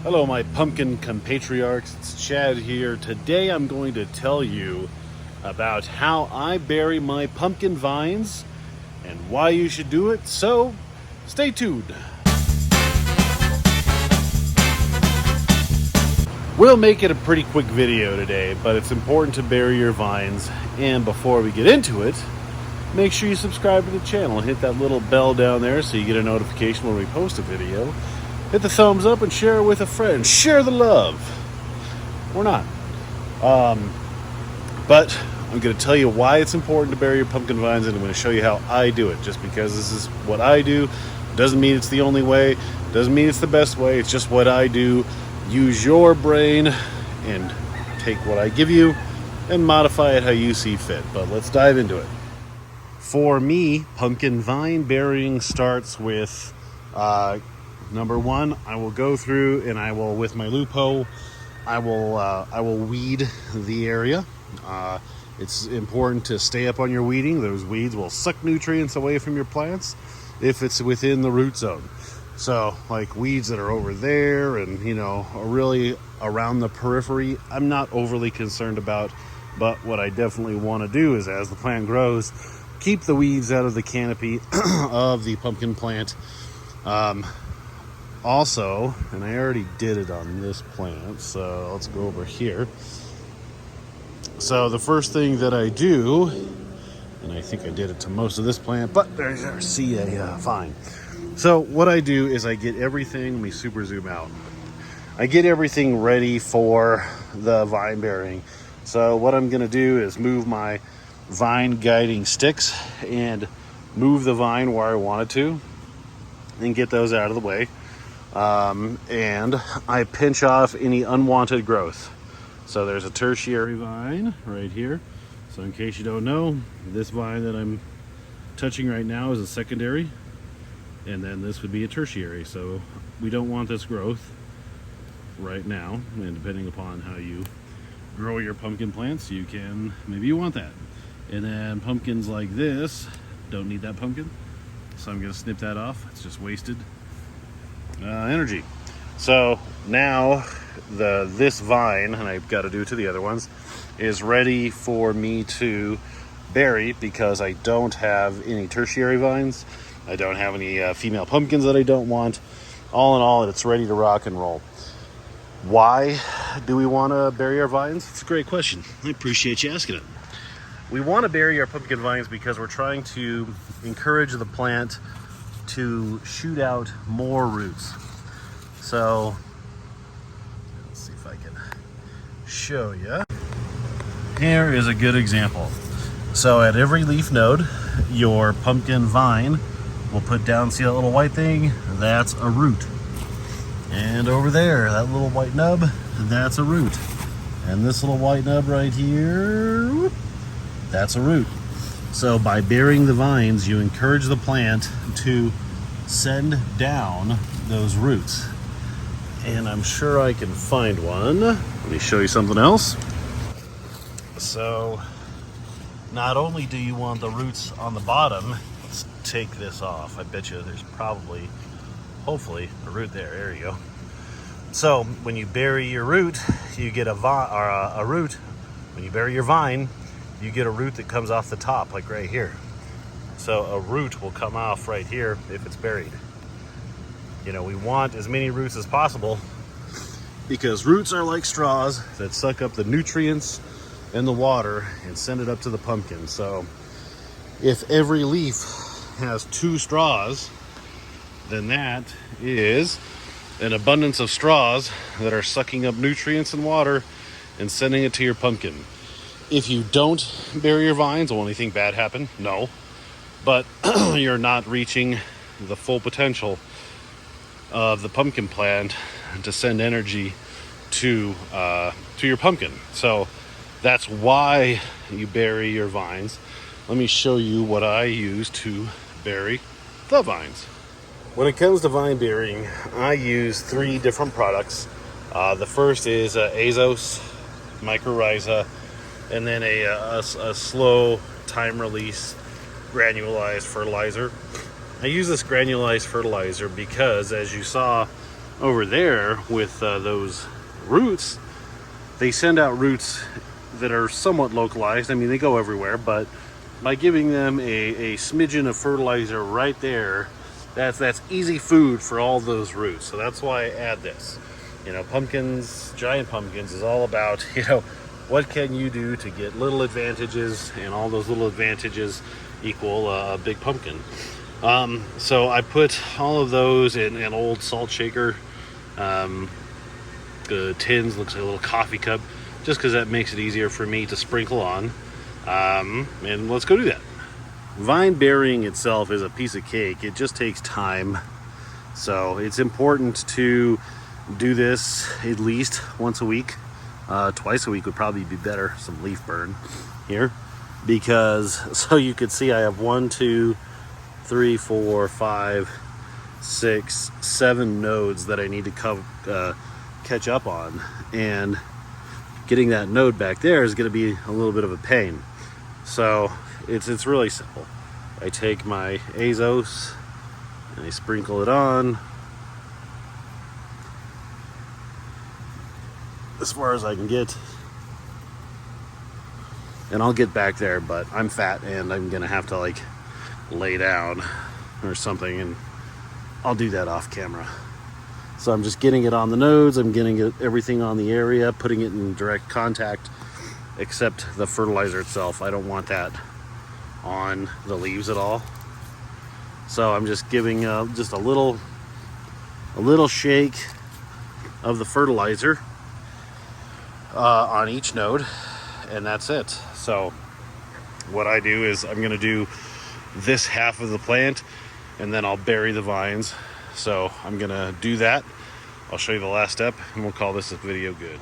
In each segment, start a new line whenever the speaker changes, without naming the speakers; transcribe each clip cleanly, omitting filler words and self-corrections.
Hello, my pumpkin compatriots. It's Chad here. Today I'm going to tell you about how I bury my pumpkin vines and why you should do it. So, stay tuned. We'll make it a pretty quick video today, but it's important to bury your vines. And before we get into it, make sure you subscribe to the channel and hit that little bell down there so you get a notification when we post a video. Hit the thumbs up and share it with a friend. Share the love. Or not. But I'm going to tell you why it's important to bury your pumpkin vines, and I'm going to show you how I do it. Just because this is what I do doesn't mean it's the only way. Doesn't mean it's the best way. It's just what I do. Use your brain and take what I give you and modify it how you see fit. But let's dive into it. For me, pumpkin vine burying starts with number one. I will go through and I will, with my loop hoe, I will weed the area. It's important to stay up on your weeding. Those weeds will suck nutrients away from your plants if it's within the root zone. So like weeds that are over there and, are really around the periphery, I'm not overly concerned about. But what I definitely want to do is, as the plant grows, keep the weeds out of the canopy of the pumpkin plant. Also, and I already did it on this plant, so let's go over here. So the first thing that I do, and I think I did it to most of this plant, but there's our CA vine. So what I do is I get everything, let me super zoom out. I get everything ready for the vine burying. So what I'm gonna do is move my vine guiding sticks and move the vine where I want it to and get those out of the way. And I pinch off any unwanted growth. So there's a tertiary vine right here. So in case you don't know, this vine that I'm touching right now is a secondary, and then this would be a tertiary. So we don't want this growth right now, and depending upon how you grow your pumpkin plants, maybe you want that. And then pumpkins like this don't need that pumpkin, so I'm going to snip that off. It's just wasted energy. So now this vine, and I've got to do it to the other ones, is ready for me to bury because I don't have any tertiary vines. I don't have any female pumpkins that I don't want. All in all, it's ready to rock and roll. Why do we want to bury our vines? It's a great question. I appreciate you asking it. We want to bury our pumpkin vines because we're trying to encourage the plant to shoot out more roots. So let's see if I can show you. Here is a good example. So at every leaf node, your pumpkin vine will put down, see that little white thing? That's a root. And over there, that little white nub, that's a root. And this little white nub right here, that's a root. So by burying the vines, you encourage the plant to send down those roots. And I'm sure I can find one. Let me show you something else. So not only do you want the roots on the bottom, let's take this off. I bet you there's probably, hopefully, a root there. There you go. So when you bury your root, you get a root. When you bury your vine, you get a root that comes off the top, like right here. So a root will come off right here if it's buried. We want as many roots as possible because roots are like straws that suck up the nutrients and the water and send it up to the pumpkin. So if every leaf has 2 straws, then that is an abundance of straws that are sucking up nutrients and water and sending it to your pumpkin. If you don't bury your vines, will anything bad happen? No. But you're not reaching the full potential of the pumpkin plant to send energy to your pumpkin. So that's why you bury your vines. Let me show you what I use to bury the vines. When it comes to vine burying, I use 3 different products. The first is Azos, mycorrhiza, and then a slow time release granulized fertilizer. I use this granulized fertilizer because, as you saw over there with those roots, they send out roots that are somewhat localized. I mean, they go everywhere, but by giving them a smidgen of fertilizer right there, that's easy food for all those roots. So that's why I add this. You know, pumpkins, giant pumpkins, is all about, you know, what can you do to get little advantages, and all those little advantages equal a big pumpkin. So I put all of those in an old salt shaker. The tins looks like a little coffee cup, just because that makes it easier for me to sprinkle on. And let's go do that. Vine burying itself is a piece of cake. It just takes time. So it's important to do this at least once a week. Twice a week would probably be better. Some leaf burn here, because so you can see I have 1, 2, 3, 4, 5, 6, 7 nodes that I need to catch up on, and getting that node back there is going to be a little bit of a pain. So it's really simple. I take my azos and I sprinkle it on as far as I can get, and I'll get back there, but I'm fat and I'm gonna have to like lay down or something, and I'll do that off camera. So I'm just getting it on the nodes, I'm getting everything on the area, putting it in direct contact, except the fertilizer itself. I don't want that on the leaves at all. So I'm just giving just a little shake of the fertilizer on each node, and that's it. So what I do is I'm gonna do this half of the plant, and then I'll bury the vines. So I'm gonna do that. I'll show you the last step, and we'll call this a video good.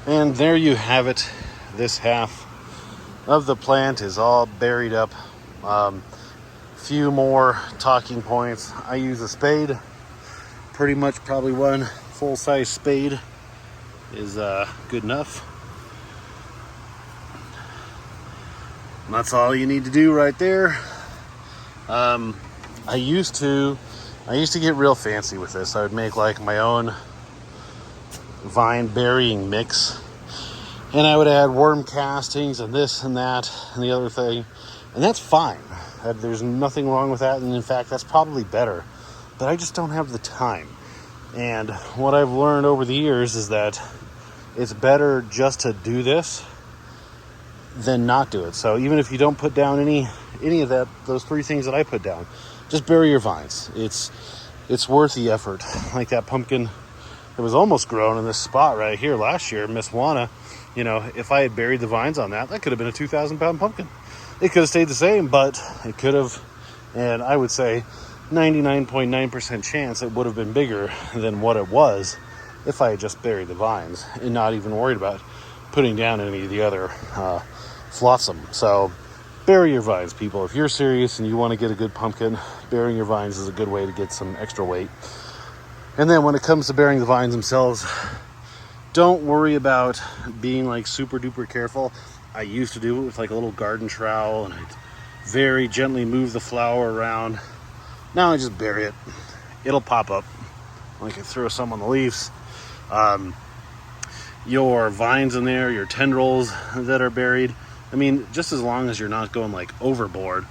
And there you have it. This half of the plant is all buried up. Few more talking points. I use a spade. Pretty much probably one full-size spade is good enough. And that's all you need to do right there. I used to get real fancy with this. I would make like my own vine burying mix, and I would add worm castings and this and that and the other thing, and that's fine. There's nothing wrong with that, and in fact that's probably better, but I just don't have the time. And what I've learned over the years is that it's better just to do this than not do it. So even if you don't put down any of those 3 things that I put down, just bury your vines. It's worth the effort. Like that pumpkin that was almost grown in this spot right here last year, Miss Juana, you know, if I had buried the vines on that could have been a 2,000-pound pumpkin. It could have stayed the same, but it could have, and I would say 99.9% chance it would have been bigger than what it was if I had just buried the vines and not even worried about putting down any of the other flotsam. So bury your vines, people. If you're serious and you want to get a good pumpkin, burying your vines is a good way to get some extra weight. And then when it comes to burying the vines themselves, don't worry about being like super duper careful. I used to do it with like a little garden trowel, and I'd very gently move the flower around. Now I just bury it. It'll pop up. I can throw some on the leaves. Your vines in there, your tendrils that are buried, I mean, just as long as you're not going like overboard,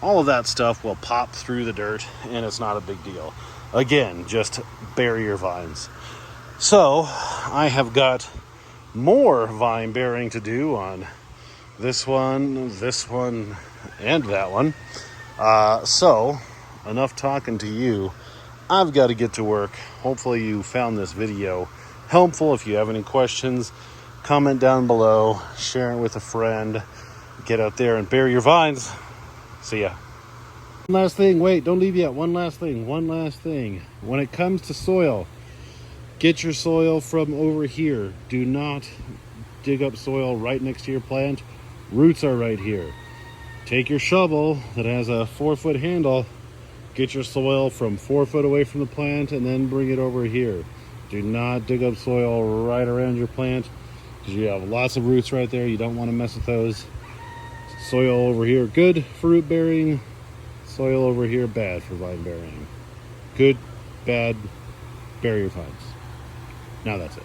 all of that stuff will pop through the dirt, and it's not a big deal. Again, just bury your vines. So I have got more vine burying to do on this one, and that one. So enough talking to you. I've got to get to work. Hopefully you found this video helpful. If you have any questions, comment down below, share it with a friend. Get out there and bury your vines. See ya. One last thing, wait, don't leave yet. One last thing. When it comes to soil, get your soil from over here. Do not dig up soil right next to your plant. Roots are right here. Take your shovel that has a 4-foot handle, get your soil from 4 foot away from the plant, and then bring it over here. Do not dig up soil right around your plant, because you have lots of roots right there. You don't want to mess with those. Soil over here, good for root bearing. Soil over here, bad for vine bearing. Good, bad, barrier tines. Now that's it.